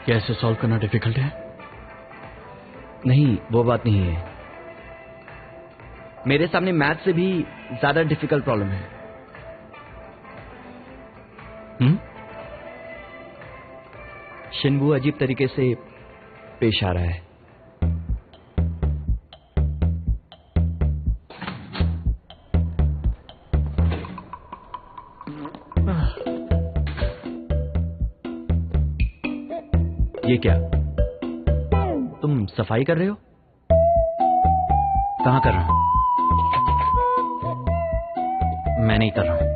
क्या इसे सॉल्व करना डिफिकल्ट है? नहीं, वो बात नहीं है। मेरे सामने मैथ से भी ज्यादा डिफिकल्ट प्रॉब्लम है। शिनबू अजीब तरीके से पेश आ रहा है। ये क्या, तुम सफाई कर रहे हो? कहाँ कर रहा हूं? मैं नहीं कर रहा हूं।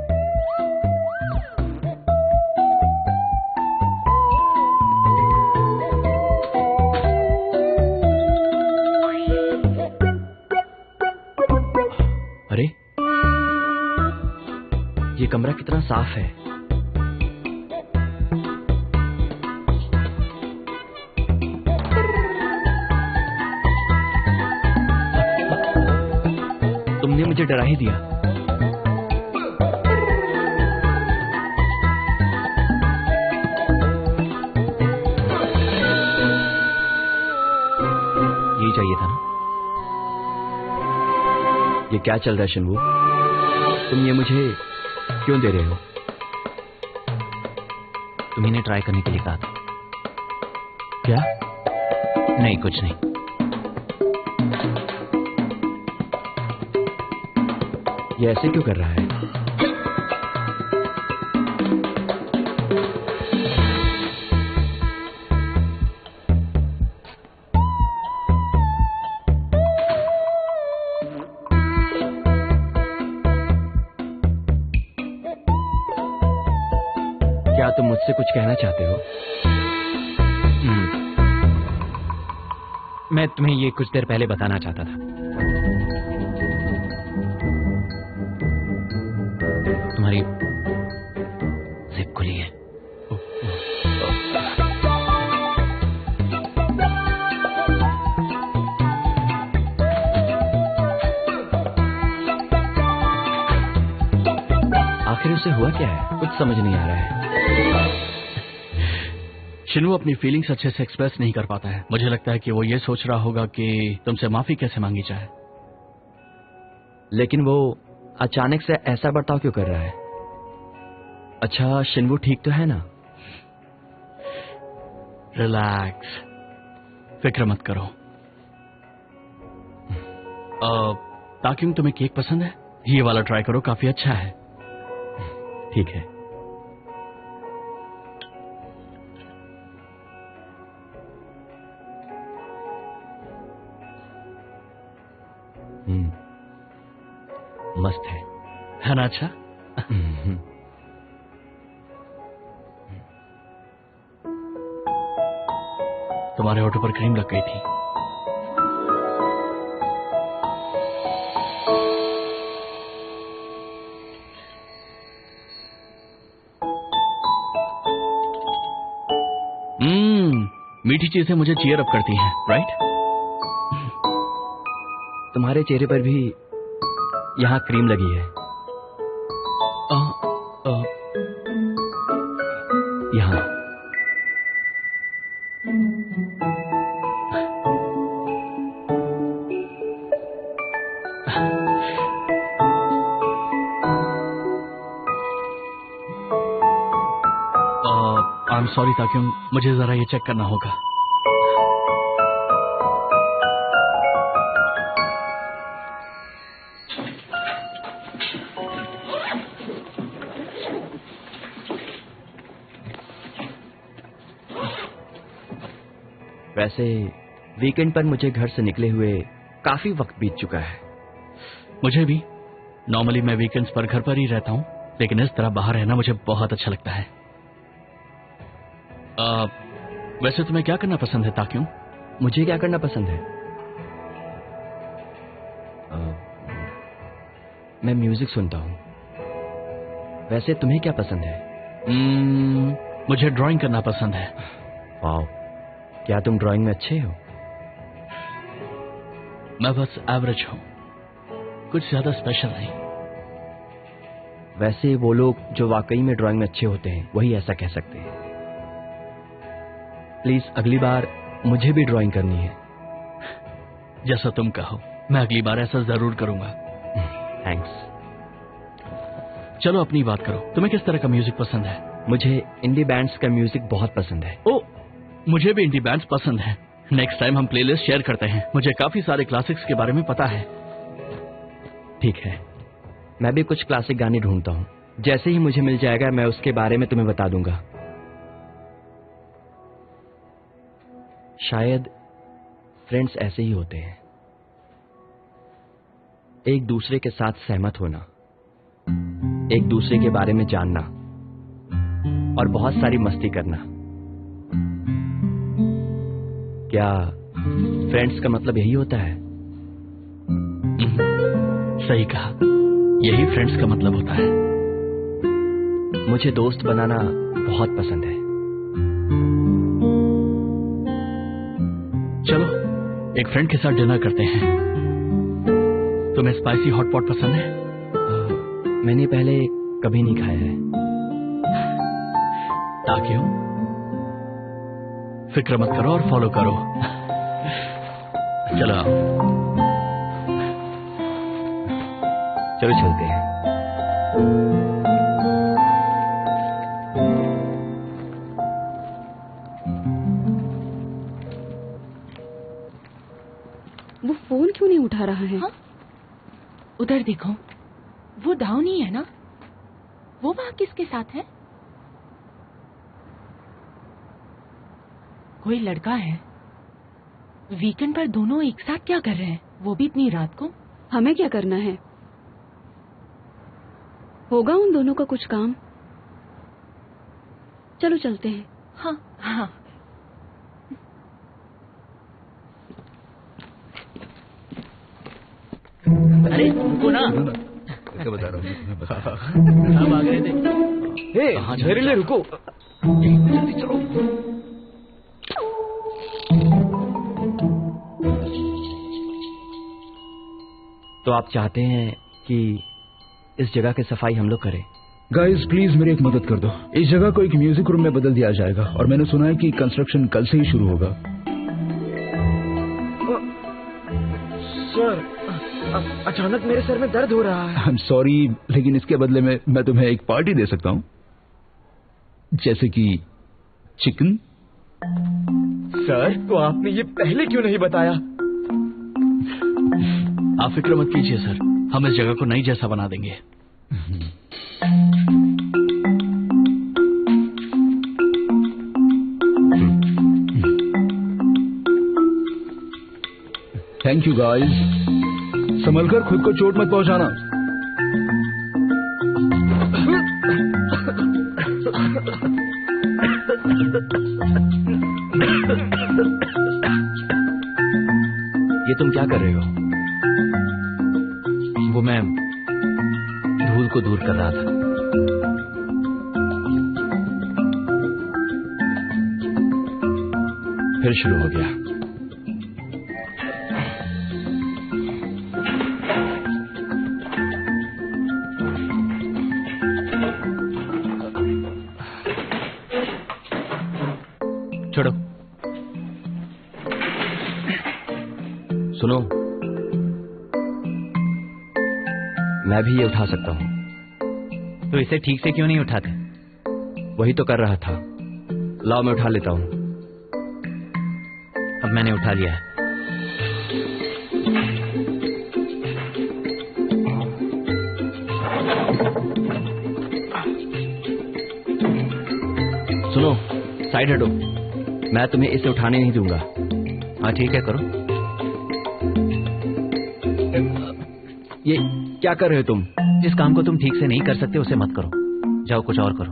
अरे, ये कमरा कितना साफ है। तुमने मुझे डरा ही दिया। यही चाहिए था ना? ये क्या चल रहा है शिनबू? तुम ये मुझे क्यों दे रहे हो? तुम्ही ने ट्राई करने के लिए कहा था। क्या? नहीं, कुछ नहीं। ये ऐसे क्यों कर रहा है? क्या तुम मुझसे कुछ कहना चाहते हो? मैं तुम्हें ये कुछ देर पहले बताना चाहता था। तुम्हारी जिप खुली है। आखिर उसे हुआ क्या है? कुछ समझ नहीं आ रहा है। शिनबू अपनी फीलिंग्स अच्छे से एक्सप्रेस नहीं कर पाता है। मुझे लगता है कि वो ये सोच रहा होगा कि तुमसे माफी कैसे मांगी जाए। लेकिन वो अचानक से ऐसा बर्ताव क्यों कर रहा है? अच्छा, शिनबू ठीक तो है ना? रिलैक्स, फिक्र मत करो। ताकि तुम्हें केक पसंद है? ये वाला ट्राई करो, काफी अच्छा है। ठीक है। मस्त है ना? अच्छा। तुम्हारे होठों पर क्रीम लग गई थी। मीठी चीजें मुझे चीयर अप करती हैं, राइट? तुम्हारे चेहरे पर भी यहाँ क्रीम लगी है। यहाँ। आई एम सॉरी ताक्युंग, मुझे जरा ये चेक करना होगा। वैसे वीकेंड पर मुझे घर से निकले हुए काफी वक्त बीत चुका है। मुझे भी। नॉर्मली मैं वीकेंड्स पर घर पर ही रहता हूँ, लेकिन इस तरह बाहर रहना मुझे बहुत अच्छा लगता है। वैसे तुम्हें क्या करना पसंद है ताक्युंग? मुझे क्या करना पसंद है? मैं म्यूजिक सुनता हूँ। वैसे तुम्हें क्या पसंद है? मुझे ड्राइंग करना पसंद है। वाओ, क्या तुम ड्राइंग में अच्छे हो? मैं बस एवरेज हूँ, कुछ ज्यादा स्पेशल नहीं। वैसे वो लोग जो वाकई में ड्राइंग में अच्छे होते हैं वही ऐसा कह सकते हैं। प्लीज अगली बार मुझे भी ड्राइंग करनी है। जैसा तुम कहो, मैं अगली बार ऐसा जरूर करूंगा। थैंक्स। चलो अपनी बात करो, तुम्हें किस तरह का म्यूजिक पसंद है? मुझे इंडी बैंड्स का म्यूजिक बहुत पसंद है। ओ, मुझे भी इंडी बैंड्स पसंद है। नेक्स्ट टाइम हम प्लेलिस्ट शेयर करते हैं। मुझे काफी सारे क्लासिक्स के बारे में पता है। ठीक है, मैं भी कुछ क्लासिक गाने ढूंढता हूँ। जैसे ही मुझे मिल जाएगा मैं उसके बारे में तुम्हें बता दूंगा। शायद फ्रेंड्स ऐसे ही होते हैं, एक दूसरे के साथ सहमत होना, एक दूसरे के बारे में जानना और बहुत सारी मस्ती करना। क्या फ्रेंड्स का मतलब यही होता है? सही कहा, यही फ्रेंड्स का मतलब होता है। मुझे दोस्त बनाना बहुत पसंद है। चलो एक फ्रेंड के साथ डिनर करते हैं। तुम्हें स्पाइसी हॉट पॉट पसंद है? मैंने पहले कभी नहीं खाया है। क्यों? फिक्र मत करो और फॉलो करो। चलो आओ। चलो चलते हैं। वो फोन क्यों नहीं उठा रहा है? हाँ? उधर देखो, वो डाउन ही है ना? वो वहां किसके साथ है? कोई लड़का है। वीकेंड पर दोनों एक साथ क्या कर रहे हैं, वो भी इतनी रात को? हमें क्या करना है? होगा उन दोनों का कुछ काम। चलो चलते हैं। हाँ हाँ। अरे तुमको ना बता रहा हूँ। अब आ गए थे। मेरे लिए रुको। जल्दी चलो। तो आप चाहते हैं कि इस जगह की सफाई हम लोग करें? गाइस प्लीज मेरी एक मदद कर दो। इस जगह को एक म्यूजिक रूम में बदल दिया जाएगा और मैंने सुना है कि कंस्ट्रक्शन कल से ही शुरू होगा। सर, अचानक मेरे सर में दर्द हो रहा है। आई एम सॉरी, लेकिन इसके बदले में मैं तुम्हें एक पार्टी दे सकता हूँ, जैसे कि चिकन। सर, तो आपने ये पहले क्यों नहीं बताया? आप फिक्र मत कीजिए सर, हम इस जगह को नई जैसा बना देंगे। Thank you guys. संभलकर, खुद को चोट मत पहुंचाना। ये तुम क्या कर रहे हो? वो मैं धूल को दूर कर रहा था। फिर शुरू हो गया। छोड़ो। सुनो, मैं भी ये उठा सकता हूँ। तो इसे ठीक से क्यों नहीं उठाते? वही तो कर रहा था। लाओ मैं उठा लेता हूँ। अब मैंने उठा लिया है। सुनो, साइड हटो। मैं तुम्हें इसे उठाने नहीं दूंगा। हाँ ठीक है, करो। ये क्या कर रहे हो तुम? जिस काम को तुम ठीक से नहीं कर सकते उसे मत करो। जाओ कुछ और करो।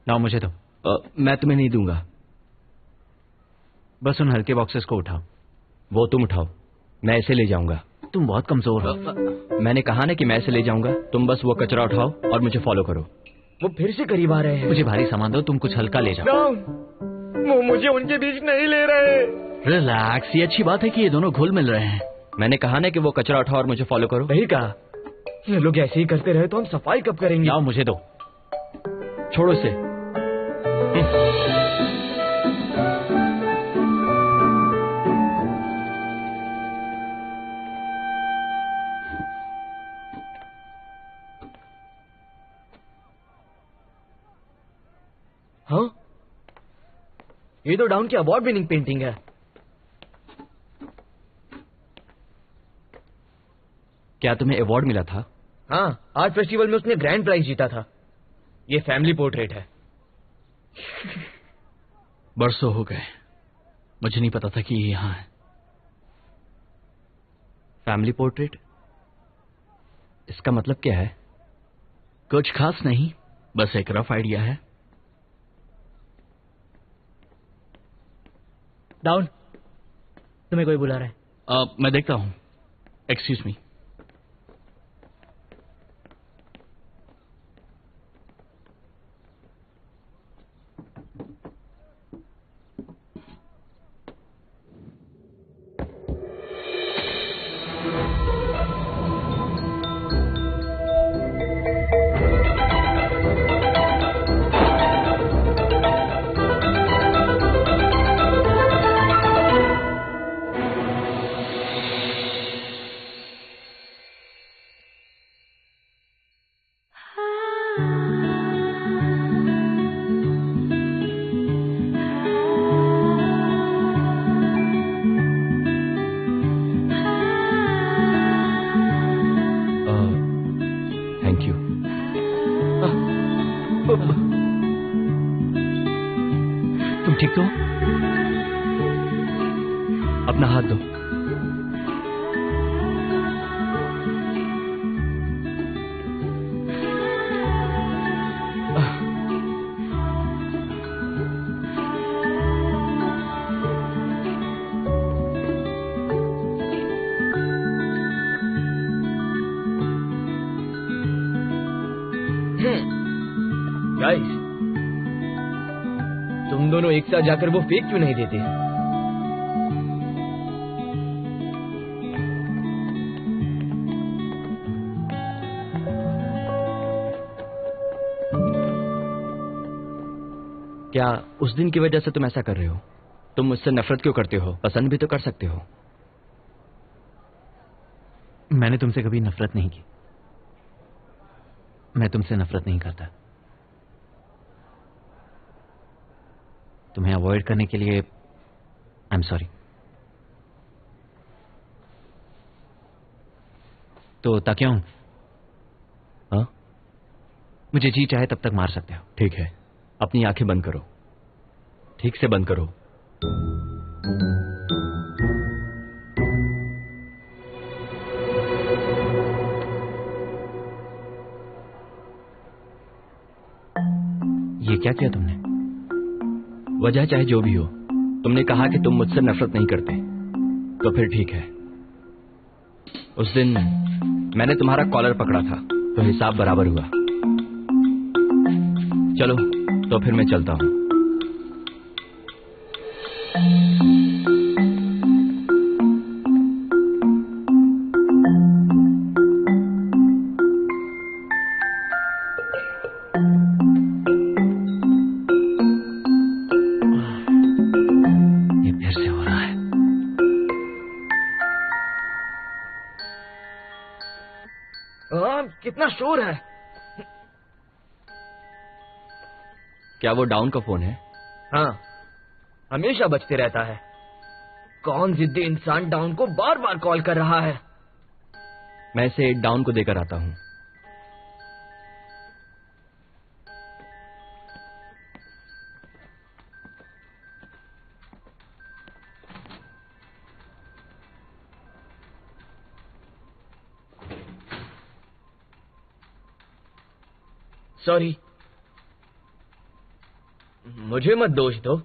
लाओ मुझे दो। मैं तुम्हें नहीं दूंगा। बस उन हल्के बॉक्सेस को उठाओ। वो तुम उठाओ, मैं इसे ले जाऊंगा। तुम बहुत कमजोर हो। मैंने कहा ना कि मैं इसे ले जाऊंगा। तुम बस वो कचरा उठाओ और मुझे फॉलो करो। वो फिर से करीब आ रहे हैं। मुझे भारी सामान दो, तुम कुछ हल्का ले जाओ। वो मुझे उनके बीच नहीं ले रहे। रिलैक्स, ये अच्छी बात है कि ये दोनों घुल मिल रहे हैं। मैंने कहा ना कि वो कचरा उठाओ और मुझे फॉलो करो। सही कहा। ये लोग ऐसे ही करते रहे तो हम सफाई कब करेंगे? लाओ मुझे दो। छोड़ो इसे। हाँ, ये तो डाउन की अवार्ड विनिंग पेंटिंग है। क्या तुम्हें अवार्ड मिला था? हाँ, आर्ट फेस्टिवल में उसने ग्रैंड प्राइज जीता था। ये फैमिली पोर्ट्रेट है। बरसों हो गए, मुझे नहीं पता था कि ये यहाँ है। Family portrait? इसका मतलब क्या है? कुछ खास नहीं, बस एक रफ आइडिया है। डाउन, तुम्हें कोई बुला रहा है। मैं देखता हूँ। Excuse me. Thank you. तुम ठीक तो हो? अपना हाथ दो। गाइस, तुम दोनों एक साथ जाकर वो फेक क्यों नहीं देते? क्या उस दिन की वजह से तुम ऐसा कर रहे हो? तुम मुझसे नफरत क्यों करते हो? पसंद भी तो कर सकते हो। मैंने तुमसे कभी नफरत नहीं की। मैं तुमसे नफरत नहीं करता। तुम्हें अवॉइड करने के लिए आई एम सॉरी। तो ताक्यों, हाँ, मुझे जी चाहे तब तक मार सकते हो। ठीक है। अपनी आंखें बंद करो, ठीक से बंद करो। ये क्या किया तुमने? वजह चाहे जो भी हो, तुमने कहा कि तुम मुझसे नफरत नहीं करते, तो फिर ठीक है। उस दिन मैंने तुम्हारा कॉलर पकड़ा था, तो हिसाब बराबर हुआ। चलो, तो फिर मैं चलता हूं। ये फिर से हो रहा है। कितना शोर है। क्या वो डाउन का फोन है? हाँ, हमेशा बजते रहता है। कौन जिद्दी इंसान डाउन को बार बार कॉल कर रहा है? मैं इसे डाउन को देकर आता हूं। सॉरी, मुझे मत दोष दो।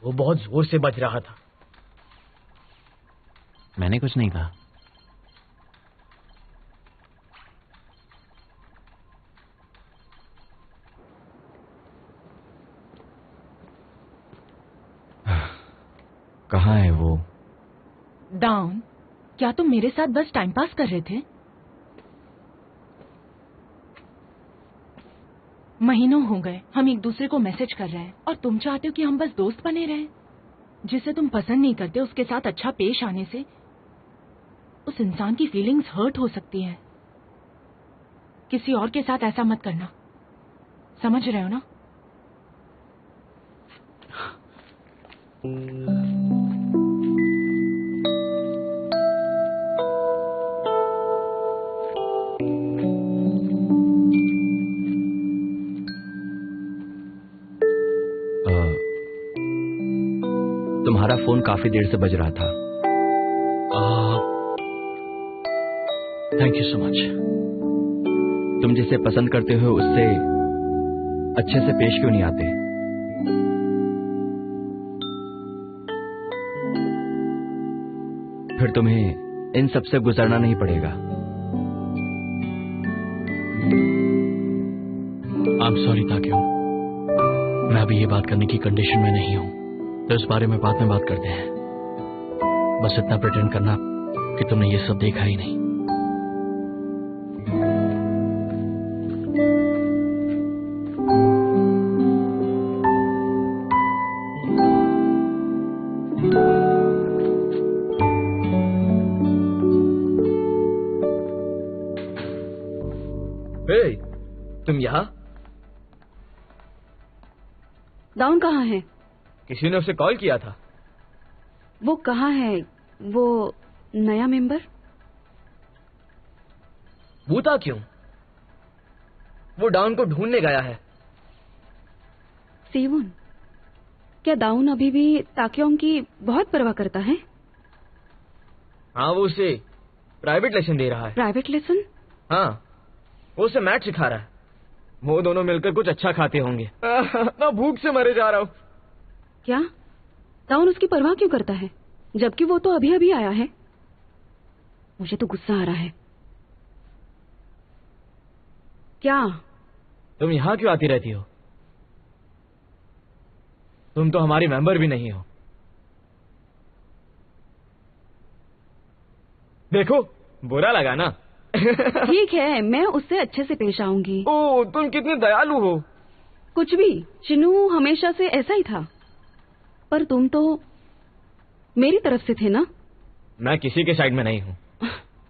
वो बहुत जोर से बज रहा था। मैंने कुछ नहीं कहा। कहाँ है वो? डाउन, क्या तुम मेरे साथ बस टाइम पास कर रहे थे? महीनों हो गए हम एक दूसरे को मैसेज कर रहे हैं और तुम चाहते हो कि हम बस दोस्त बने रहें। जिसे तुम पसंद नहीं करते उसके साथ अच्छा पेश आने से उस इंसान की फीलिंग्स हर्ट हो सकती हैं। किसी और के साथ ऐसा मत करना, समझ रहे हो ना? तुम्हारा फोन काफी देर से बज रहा था। Thank you so much. तुम जिसे पसंद करते हो उससे अच्छे से पेश क्यों नहीं आते? फिर तुम्हें इन सब से गुजरना नहीं पड़ेगा। आई एम सॉरी ताक्यों, मैं अभी ये बात करने की कंडीशन में नहीं हूं, तो इस बारे में बाद में बात करते हैं। बस इतना प्रिटेंड करना कि तुमने ये सब देखा ही नहीं। तुम यहाँ? डाउन कहाँ है? किसी ने उसे कॉल किया था। वो कहाँ है? वो नया मेंबर? बूता क्यों? वो डाउन को ढूंढने गया है। सीवुन, क्या डाउन अभी भी ताक्योंग की बहुत परवाह करता है? हाँ, वो उसे प्राइवेट लेसन दे रहा है। Private lesson? हाँ, वो उसे मैथ सिखा रहा है। वो दोनों मिलकर कुछ अच्छा खाते होंगे। मैं भूख से मरे जा रहा हूँ। क्या डाउन उसकी परवाह क्यों करता है, जबकि वो तो अभी अभी आया है? मुझे तो गुस्सा आ रहा है। क्या तुम यहाँ क्यों आती रहती हो? तुम तो हमारी मेंबर भी नहीं हो। देखो, बुरा लगा ना? ठीक है, मैं उससे अच्छे से पेश आऊंगी। ओह, तुम कितनी दयालु हो। कुछ भी, चिनू हमेशा से ऐसा ही था। पर तुम तो मेरी तरफ से थे ना? मैं किसी के साइड में नहीं हूँ।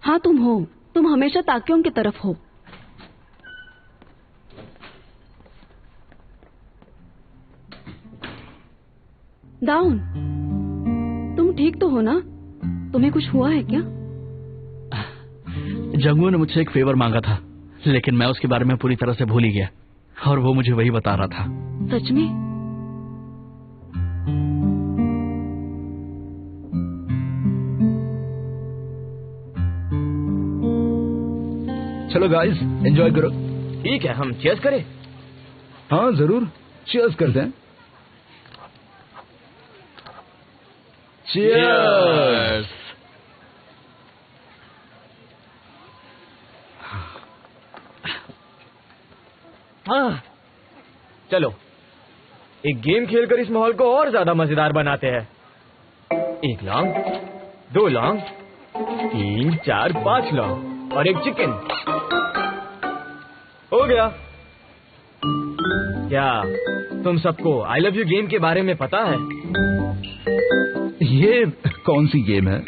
हाँ तुम हो, तुम हमेशा ताक्योंग की तरफ हो। डाउन, तुम ठीक तो हो ना? तुम्हें कुछ हुआ है क्या? जंगू ने मुझसे एक फेवर मांगा था, लेकिन मैं उसके बारे में पूरी तरह से भूल ही गया, और वो मुझे वही बता रहा था। सच में? चलो गाइस, एंजॉय करो। ठीक है, हम चीयर्स करें। हाँ जरूर, चीयर्स करते हैं। चीयर्स। हाँ, चलो एक गेम खेलकर इस माहौल को और ज्यादा मजेदार बनाते हैं। 1 लौंग, 2 लौंग, 3, 4, 5 लौंग और 1 चिकन। हो गया। क्या तुम सबको आई लव यू गेम के बारे में पता है? ये कौन सी गेम है?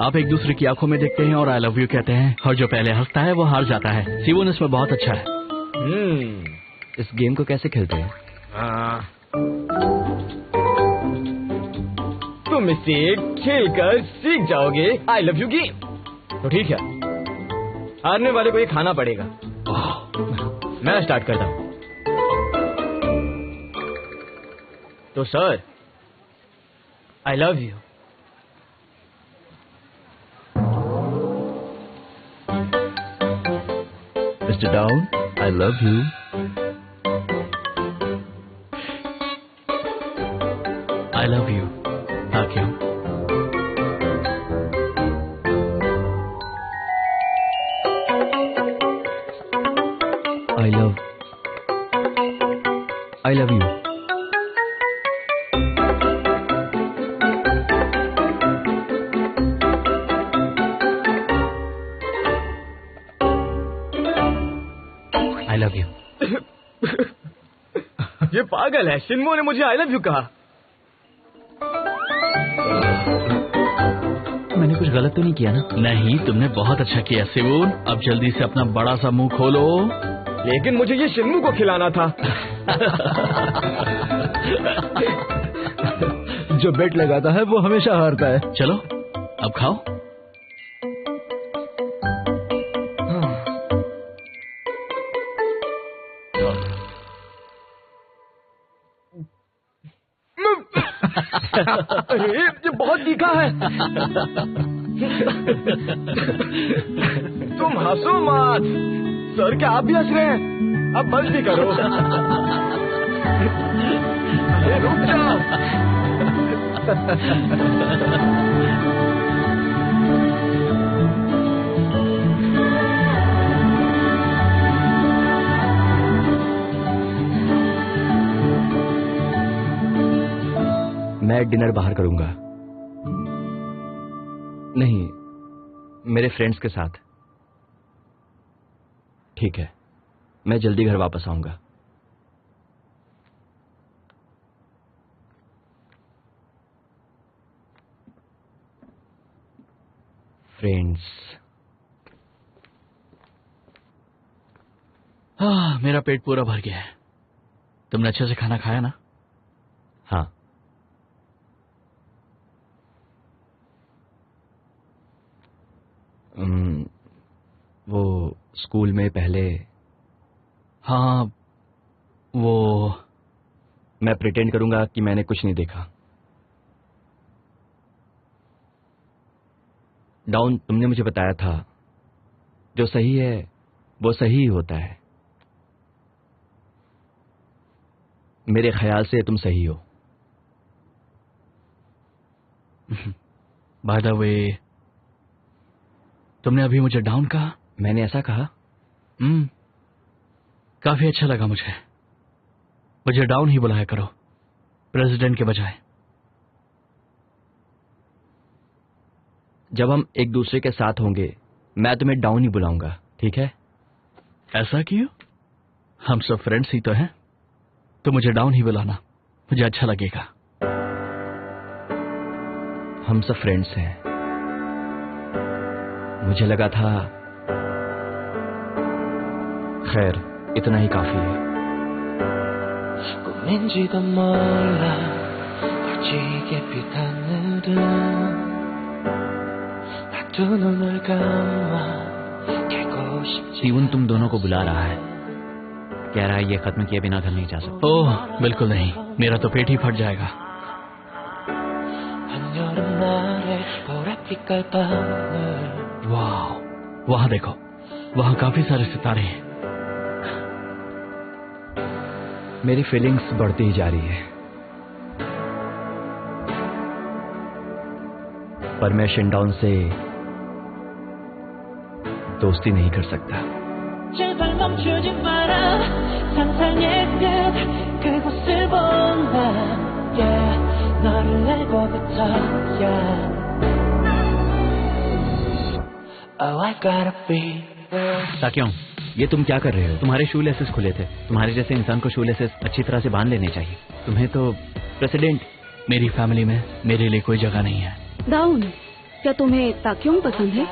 आप एक दूसरे की आंखों में देखते हैं और आई लव यू कहते हैं, और जो पहले हंसता है वो हार जाता है। सीवुन इसमें बहुत अच्छा है। इस गेम को कैसे खेलते हैं? तुम इसे खेलकर सीख जाओगे आई लव यू गेम। तो ठीक है, हारने वाले को ये खाना पड़ेगा। मैं स्टार्ट करता हूँ। तो sir, I love you. Mister Down, I love you. I love you ताक्योंग। I love you. ये पागल है, शिन्मो ने मुझे आई लव यू कहा। मैंने कुछ गलत तो नहीं किया ना? नहीं, तुमने बहुत अच्छा किया सिवून। अब जल्दी से अपना बड़ा सा मुंह खोलो। लेकिन मुझे ये शिन्मो को खिलाना था। जो बेट लगाता है वो हमेशा हारता है। चलो अब खाओ। अरे ये बहुत तीखा है। तुम हंसो मत। सर क्या आप भी हंस रहे हैं? अब बंद भी करो। अरे रुक जाओ। मैं डिनर बाहर करूंगा। नहीं, मेरे फ्रेंड्स के साथ। ठीक है, मैं जल्दी घर वापस आऊंगा। फ्रेंड्स। मेरा पेट पूरा भर गया है। तुमने अच्छे से खाना खाया ना? हाँ। वो स्कूल में पहले। हाँ, वो मैं प्रिटेंड करूंगा कि मैंने कुछ नहीं देखा। डाउन, तुमने मुझे बताया था जो सही है वो सही ही होता है। मेरे ख्याल से तुम सही हो। बाय द वे, तुमने अभी मुझे डाउन कहा? मैंने ऐसा कहा? काफी अच्छा लगा मुझे। मुझे डाउन ही बुलाया करो, प्रेसिडेंट के बजाय। जब हम एक दूसरे के साथ होंगे मैं तुम्हें डाउन ही बुलाऊंगा, ठीक है? ऐसा क्यों? हम सब फ्रेंड्स ही तो हैं। तो मुझे डाउन ही बुलाना, मुझे अच्छा लगेगा। हम सब फ्रेंड्स हैं। मुझे लगा था, खैर इतना ही काफी है। 꿈인지도 몰라 걸치게 빛하늘은 두 눈을 감아 깨고 싶지। सीवुन तुम दोनों को बुला रहा है, कह रहा है ये खत्म किए बिना घर नहीं जा सकता। ओह बिल्कुल नहीं, मेरा तो पेट ही फट जाएगा। 한여름 날의 보랏빛깔 밤을। वाह, वहां देखो, वहां काफी सारे सितारे हैं। मेरी फीलिंग्स बढ़ती ही जा रही है, पर मैं शिनडाउन से दोस्ती नहीं कर सकता। 제발 멈추지 마라 상상의 끝 그곳을 본다 yeah 너를 내고부터 yeah oh I gotta be ताक्यों, ये तुम क्या कर रहे हो? तुम्हारे शू लेसेस खुले थे। तुम्हारे जैसे इंसान को शू लेसेस अच्छी तरह से बांध लेने चाहिए। तुम्हें तो प्रेसिडेंट, मेरी फैमिली में मेरे लिए कोई जगह नहीं है। डाउन, क्या तुम्हें ताक्योंग पसंद है?